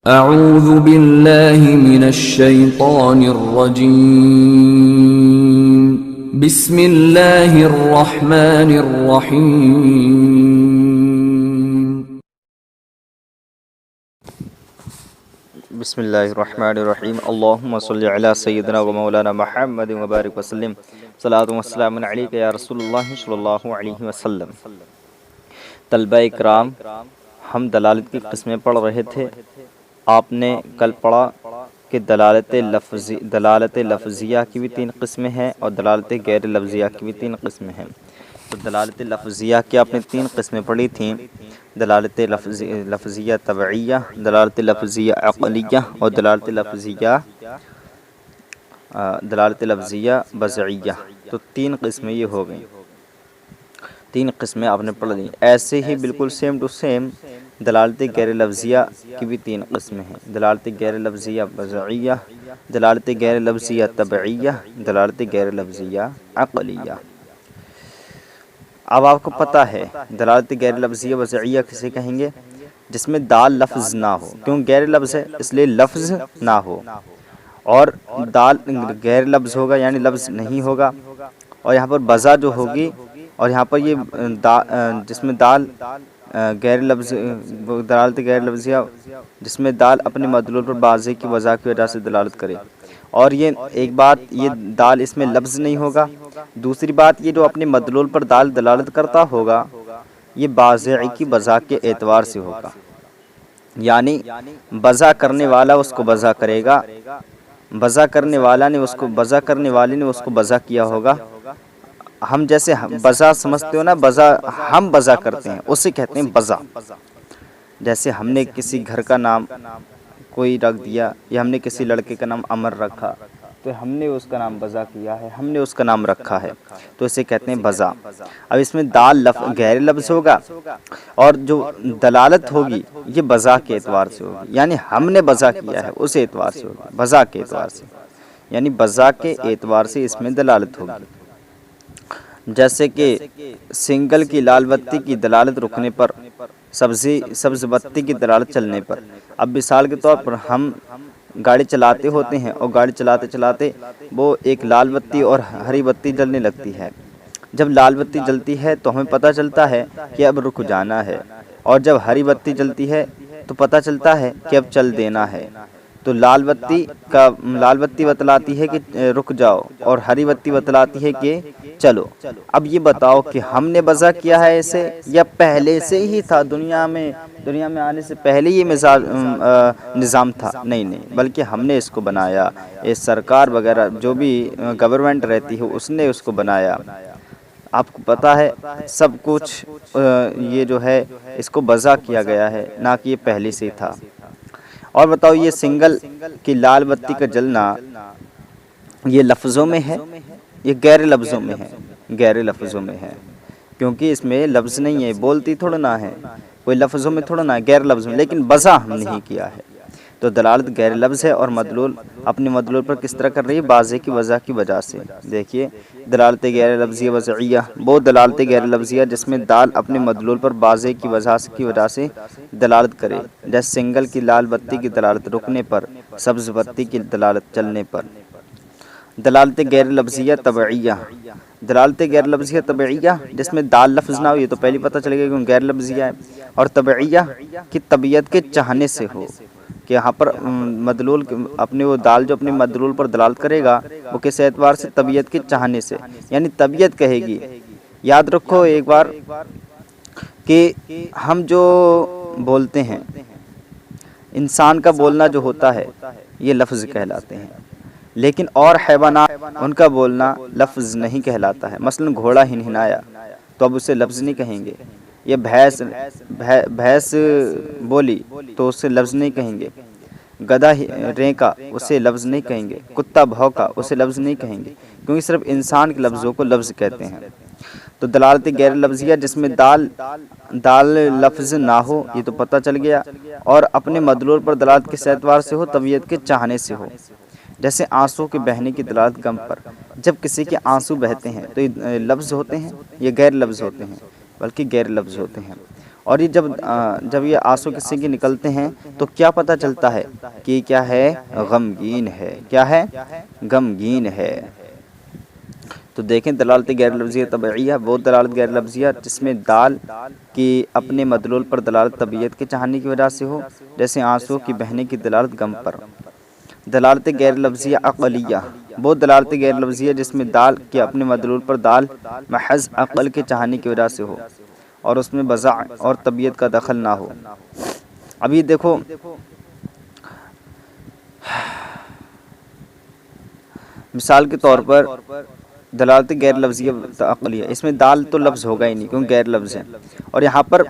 اعوذ باللہ من الشیطان الرجیم بسم اللہ الرحمن الرحیم بسم اللہ الرحمن الرحیم اللہم صلی علی سیدنا و مولانا محمد وبارک وسلم صلاۃ و سلام علیک یا رسول اللہ صلی اللہ علیہ وسلم۔ طلبہ اکرام، ہم دلالت کی قسمیں پڑھ رہے تھے۔ آپ نے کل پڑھا کہ دلالت لفظیہ کی بھی 3 قسمیں ہیں اور دلالت غیر لفظیہ کی بھی 3 قسمیں ہیں۔ تو دلالت لفظیہ کی آپ نے 3 قسمیں پڑھی تھیں: دلالت لفظیہ طبعیہ، دلالت لفظیہ عقلیہ اور دلالت لفظیہ وضعیہ۔ تو 3 قسمیں یہ ہو گئیں، 3 قسمیں آپ نے پڑھ لی۔ ایسے ہی بالکل سیم ٹو سیم دلالت غیر لفظیہ کی بھی 3 قسمیں ہیں: دلالت غیر لفظیہ وضعیہ، دلالت غیر لفظیہ طبعیہ، دلالت غیر لفظیہ عقلیہ۔ اب آپ کو پتہ ہے دلالت غیر لفظیہ وضعیہ کسے کہیں گے؟ جس میں دال لفظ نہ ہو، کیوں غیر لفظ ہے اس لیے لفظ نہ ہو، اور دال غیر لفظ ہوگا یعنی لفظ نہیں ہوگا، اور یہاں پر بزا جو ہوگی، اور یہاں پر یہ جس میں دال غیر لفظ دلالت غیر لفظیہ جس میں دال اپنے مدلول پر بازے کی وضع کی وجہ سے دلالت کرے، اور یہ ایک بات یہ دال اس میں لفظ نہیں ہوگا، دوسری بات یہ جو اپنے مدلول پر دال دلالت کرتا ہوگا یہ بازے کی وضع کے اعتبار سے ہوگا، یعنی وضع کرنے والا اس کو وضع کرے گا، وضع کرنے والے نے اس کو وضع کیا ہوگا۔ ہم جیسے وضع سمجھتے ہو نا، وضع ہم وضع کرتے ہیں اسے کہتے ہیں وضع۔ جیسے ہم نے کسی گھر کا نام کوئی رکھ دیا، یا ہم نے کسی لڑکے کا نام امر رکھا، تو ہم نے اس کا نام وضع کیا ہے، ہم نے اس کا نام رکھا ہے، تو اسے کہتے ہیں وضع۔ اب اس میں دال غیر لفظ ہوگا، اور جو دلالت ہوگی یہ وضع کے اعتبار سے ہوگی، یعنی ہم نے وضع کیا ہے اس اعتبار سے ہوگی، وضع کے اعتبار سے، یعنی وضع کے اعتبار سے اس میں دلالت ہوگی۔ جیسے کہ سنگل کی لال بتی کی دلالت رکنے پر، سبز بتی کی دلالت چلنے پر۔ اب مثال کے طور پر ہم گاڑی چلاتے ہوتے ہیں، اور گاڑی چلاتے چلاتے وہ ایک لال بتی اور ہری بتی جلنے لگتی ہے۔ جب لال بتی جلتی ہے تو ہمیں پتہ چلتا ہے کہ اب رک جانا ہے، اور جب ہری بتی جلتی ہے تو پتہ چلتا ہے کہ اب چل دینا ہے۔ تو لال بتی بتلاتی ہے کہ رک جاؤ، اور ہری بتی بتلاتی ہے کہ چلو۔ اب یہ بتاؤ کہ ہم نے وضع کیا ہے اسے، یا پہلے سے ہی تھا، دنیا میں آنے سے پہلے یہ نظام تھا؟ نہیں، بلکہ ہم نے اس کو بنایا، یہ سرکار وغیرہ جو بھی گورنمنٹ رہتی ہے اس نے اس کو بنایا۔ آپ کو پتہ ہے سب کچھ یہ جو ہے اس کو وضع کیا گیا ہے، نہ کہ یہ پہلے سے تھا۔ اور بتاؤ یہ سنگل کی لال بتی کا جلنا یہ لفظوں میں ہے، یہ غیر لفظوں میں ہے؟ غیر لفظوں میں ہے، کیونکہ اس میں لفظ نہیں ہے، بولتی تھوڑا نہ ہے، کوئی لفظوں میں تھوڑا نہ ہے، غیر لفظ میں، لیکن وضع ہم نہیں کیا ہے۔ تو دلالت غیر لفظ ہے، اور مدلول اپنے مدلول پر کس طرح کر رہی ہے؟ بازے کی وضع کی وجہ سے۔ دیکھیے دلالت غیر لفظیہ وضعیہ، وہ دلالت غیر لفظیہ جس میں دال اپنے مدلول پر بازے کی وجہ سے دلالت کرے، جیسے سنگل کی لال بتی کی دلالت رکنے پر، سبز بتی کی دلالت چلنے پر۔ دلالت غیر لفظیہ طبعیہ، دلالت غیر لفظیہ طبعیہ جس میں دال لفظ نہ ہو، یہ تو پہلے پتہ چلے گا کہ غیر لفظیہ ہے، اور طبعیہ کی طبیعت کے چاہنے سے ہو، کہ یہاں پر مدلول اپنے وہ دال جو اپنے مدلول پر دلالت کرے گا وہ کس اعتبار سے؟ طبیعت کے چاہنے سے، یعنی طبیعت کہے گی۔ یاد رکھو ایک بار کہ ہم جو بولتے ہیں، انسان کا بولنا جو ہوتا ہے یہ لفظ کہلاتے ہیں، لیکن اور حیوانات ان کا بولنا لفظ نہیں کہلاتا ہے۔ مثلا گھوڑا ہنہنایا تو اب اسے لفظ نہیں کہیں گے، یہ بھینس بولی تو اسے لفظ نہیں کہیں گے، گدھا رینکا اسے لفظ نہیں کہیں گے، کتا بھونکا اسے لفظ نہیں کہیں گے، کیونکہ صرف انسان کے لفظوں کو لفظ کہتے ہیں۔ تو دلالت غیر لفظیہ جس میں دال لفظ نہ ہو، یہ تو پتہ چل گیا، اور اپنے مدلول پر دلالت کس اعتبار سے ہو؟ طبیعت کے چاہنے سے ہو، جیسے آنسو کے بہنے کی دلالت غم پر۔ جب کسی کے آنسو بہتے ہیں تو یہ لفظ ہوتے ہیں، یہ غیر لفظ ہوتے ہیں، بلکہ غیر لفظ ہوتے ہیں۔ اور یہ جب یہ آنسو کسی کے نکلتے ہیں تو کیا پتہ چلتا ہے کہ یہ کیا ہے؟ غمگین ہے۔ کیا ہے؟ غمگین ہے۔ تو دیکھیں دلالت غیر لفظیہ طبعیہ، وہ دلالت غیر لفظیہ جس میں دال کی اپنے مدلول پر دلالت طبیعت کے چاہنے کی وجہ سے ہو، جیسے آنسو کی بہنے کی دلالت غم پر۔ دلالت غیر لفظیہ عقلیہ، وہ دلالت غیر لفظیہ جس میں دال کے اپنے مدلول پر دال محض عقل کے چاہنے کی وجہ سے ہو اور اس میں وضع اور طبیعت کا دخل نہ ہو۔ اب یہ دیکھو مثال کے طور پر دلالت غیر لفظیہ عقلیہ، اس میں دال تو لفظ ہوگا ہی نہیں کیونکہ غیر لفظ ہے، اور یہاں پر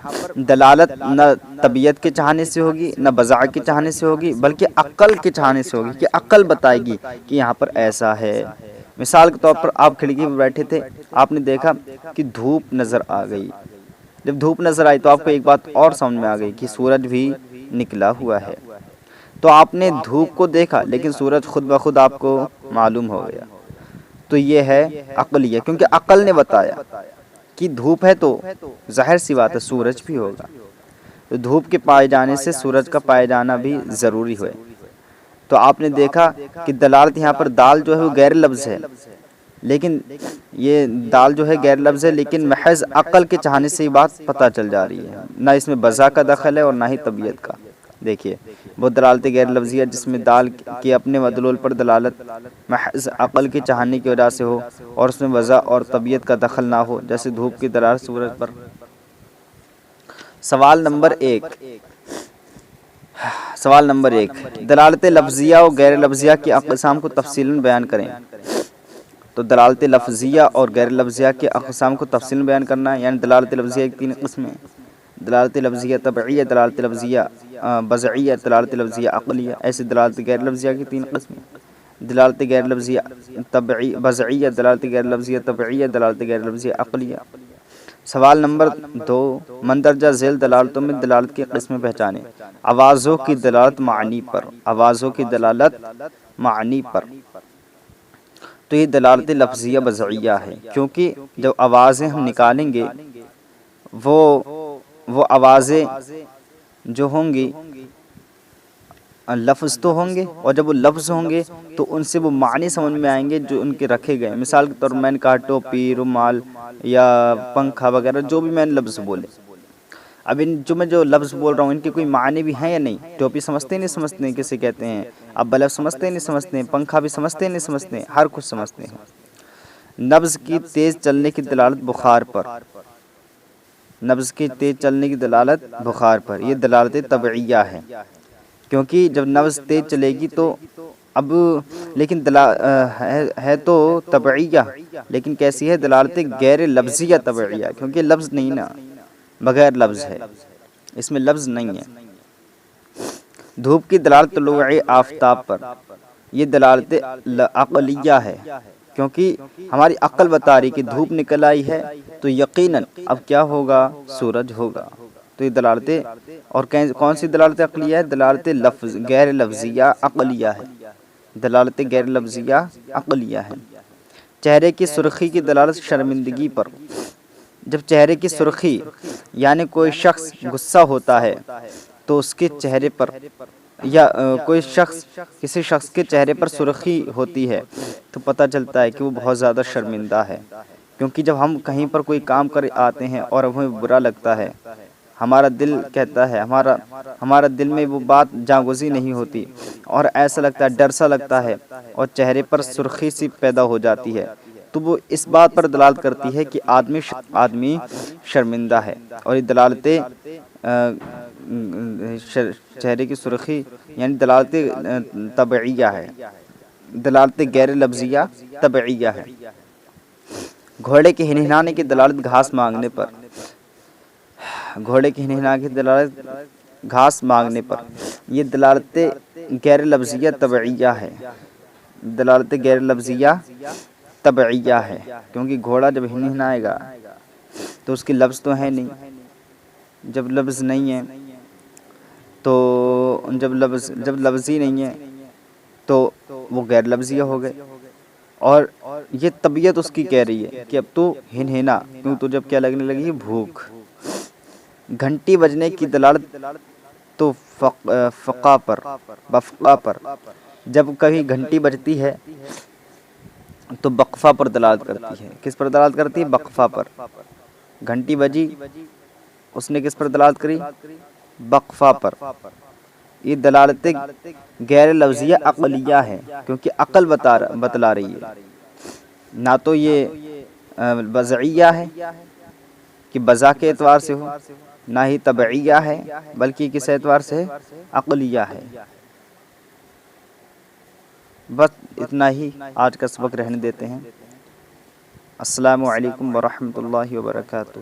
دلالت نہ طبیعت کے چاہنے سے ہوگی نہ وضع کے چاہنے سے ہوگی بلکہ عقل کے چاہنے سے ہوگی کہ عقل بتائے گی کہ یہاں پر ایسا ہے۔ مثال کے طور پر آپ کھڑکی پر بیٹھے تھے، آپ نے دیکھا کہ دھوپ نظر آ گئی۔ جب دھوپ نظر آئی تو آپ کو ایک بات اور سمجھ میں آ گئی کہ سورج بھی نکلا ہوا ہے، تو آپ نے دھوپ کو دیکھا لیکن سورج خود بخود آپ کو معلوم ہو گیا۔ تو یہ ہے عقلیہ، کیونکہ عقل نے بتایا کہ دھوپ ہے تو ظاہر سی بات ہے سورج بھی ہوگا، تو دھوپ کے پائے جانے سے سورج کا پائے جانا بھی ضروری ہے۔ تو آپ نے دیکھا کہ دلالت یہاں پر دال جو ہے وہ غیر لفظ ہے، لیکن یہ دال جو ہے غیر لفظ ہے لیکن محض عقل کے چاہنے سے یہ بات پتہ چل جا رہی ہے، نہ اس میں وضع کا دخل ہے اور نہ ہی طبیعت کا۔ دیکھیے وہ دلالت غیر لفظیہ جس میں دال کے اپنے مدلول پر دلالت محض عقل کے چاہنے کی وجہ سے ہو اور اس میں وضع اور طبیعت کا دخل نہ ہو، جیسے دھوپ کی دلالت سورج پر۔ سوال نمبر 1، دلالت لفظیہ اور غیر لفظیہ کی اقسام کو تفصیلاً بیان کریں۔ تو دلالت لفظیہ اور غیر لفظیہ کے اقسام کو تفصیل بیان کرنا ہے، یعنی دلالت لفظیہ کی 3 قسمیں: دلالت لفظیہ طبعیہ، دلالت لفظیہ وضعیہ، دلالت لفظیہ عقلیہ۔ ایسے دلالت غیر لفظیہ کی 3 قسمیں: دلالت غیر لفظیہ وضعیہ، دلالت غیر لفظیہ طبعیہ، دلالت غیر لفظیہ عقلیہ۔ سوال نمبر 2، مندرجہ ذیل دلالتوں میں دلالت کی قسمیں پہچانیں۔ آوازوں کی دلالت معنی پر، آوازوں کی دلالت معنی پر۔ تو یہ دلالت لفظیہ وضعیہ ہے، کیونکہ جب آوازیں ہم نکالیں گے وہ آوازیں جو ہوں گی لفظ تو ہوں گے، اور جب وہ لفظ ہوں گے تو ان سے وہ معنی سمجھ میں آئیں گے جو ان کے رکھے گئے۔ مثال کے طور پر میں نے کہا ٹوپی، رومال یا پنکھا وغیرہ، جو بھی میں نے لفظ بولے، اب میں جو لفظ بول رہا ہوں ان کے کوئی معنی بھی ہیں یا نہیں؟ ٹوپی سمجھتے نہیں سمجھتے ہیں کسے کہتے ہیں، اب بلب سمجھتے نہیں سمجھتے ہیں، پنکھا بھی سمجھتے نہیں سمجھتے ہیں، ہر کچھ سمجھتے ہیں۔ نبض کی تیز چلنے کی دلالت بخار پر، نبض کی تیز چلنے کی دلالت بخار پر، یہ دلالت طبعیہ ہے، کیونکہ جب نبض تیز چلے گی تو اب لیکن ہے تو طبعیہ، لیکن کیسی ہے؟ دلالت غیر لفظیہ طبعیہ، کیونکہ لفظ نہیں نا، بغیر لفظ ہے، اس میں لفظ نہیں ہے۔ دھوپ کی دلالت طلوع آفتاب پر، یہ دلالت عقلیہ ہے، کیونکہ ہماری عقل بتا رہی کہ دھوپ نکل آئی ہے تو یقیناً اب کیا ہوگا؟ سورج ہوگا۔ تو یہ دلالت، اور کون سی دلالت عقلیہ ہے؟ دلالت غیر لفظیہ عقلیہ ہے، دلالت غیر لفظیہ عقلیہ ہے۔ چہرے کی سرخی کی دلالت شرمندگی پر، جب چہرے کی سرخی یعنی کوئی شخص غصہ ہوتا ہے تو اس کے چہرے پر، یا کسی شخص کے چہرے پر سرخی ہوتی ہے تو پتہ چلتا ہے کہ وہ بہت زیادہ شرمندہ ہے، کیونکہ جب ہم کہیں پر کوئی کام کر آتے ہیں اور ہمیں برا لگتا ہے، ہمارا دل کہتا ہے، ہمارا دل میں وہ بات جاگزی نہیں ہوتی اور ایسا لگتا ہے، ڈر سا لگتا ہے اور چہرے پر سرخی سی پیدا ہو جاتی ہے، تو وہ اس بات پر دلالت کرتی ہے کہ آدمی شرمندہ ہے۔ اور یہ دلالت چہرے کی سرخی یعنی دلالت طبعیہ ہے، دلالت غیر لفظیہ طبعیہ ہے۔ گھوڑے کے ہنہنانے کی دلالت گھاس مانگنے پر، گھوڑے کے ہنہنانے کی دلالت گھاس مانگنے پر، یہ دلالت غیر لفظیہ طبعیہ ہے، دلالت غیر لفظیہ طبعیہ ہے، کیونکہ گھوڑا جب ہنہنائے گا تو اس کی لفظ تو ہے نہیں، جب لفظ نہیں ہے تو جب لفظ ہی نہیں ہے تو وہ غیر لفظیہ ہو گئے، اور یہ طبیعت اس کی کہہ رہی ہے کہ اب تو ہنہنا، کیوں؟ تو جب کیا لگنے لگی؟ بھوک، گھنٹی بجنے کی دلالت تو فقا پر بفقا پر، جب کبھی گھنٹی بجتی ہے تو بقفہ پر دلالت کرتی ہے۔ کس پر دلالت کرتی ہے؟ بقفہ پر۔ گھنٹی بجی، اس نے کس پر دلالت کری؟ بقفہ پر۔ یہ دلالت غیر لفظیہ عقلیہ ہے، کیونکہ عقل بتلا رہی ہے، نہ تو یہ وضعیہ ہے کہ بذا کے اعتبار سے ہو، نہ ہی طبعیہ ہے، بلکہ کس اعتبار سے عقلیہ ہے۔ بس اتنا ہی آج کا سبق رہنے دیتے ہیں۔ السلام علیکم ورحمۃ اللہ وبرکاتہ۔